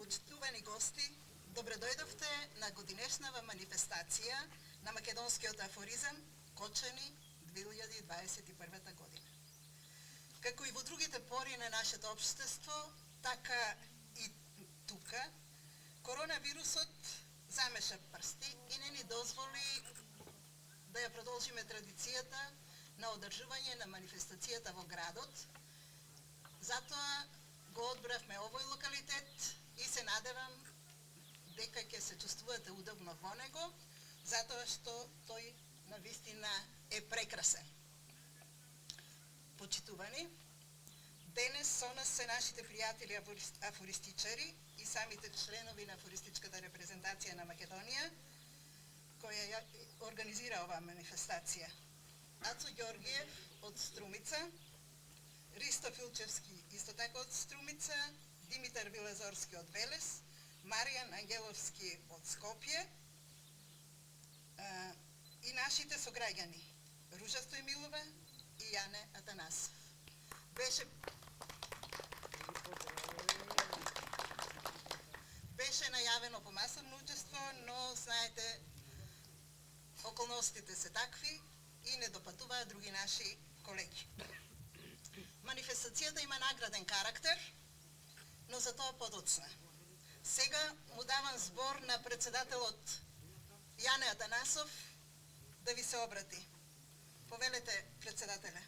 Почитувани гости, добредојдовте на годинешнава манифестација на македонскиот афоризам Кочани 2021 година. Како и во другите пори на нашето општество, така и тука, коронавирусот замеша прсти и не ни дозволи да ја продолжиме традицијата на одржување на манифестацијата во градот. Затоа го одбравме овој локалитет и се надевам дека ќе се чувствувате удобно во него, затоа што тој навистина е прекрасен. Почитувани, денес со нас се нашите пријатели афористичари и самите членови на афористичката репрезентација на Македонија, која ја организира оваа манифестација. Ацо Ѓоргиев од Струмица, Ристо Филчевски исто така од Струмица, Димитар Вилазорски од Велес, Маријан Ангеловски од Скопје и нашите сограѓани Ружа Стојмилова и Јане Атанасов. Беше најавено помасовно учество, но знаете, околностите се такви и не допатуваат други наши колеги. Манифестацијата има награден карактер, но за тоа подоцна. Сега му давам збор на председателот Јане Атанасов да ви се обрати. Повелете, председателе.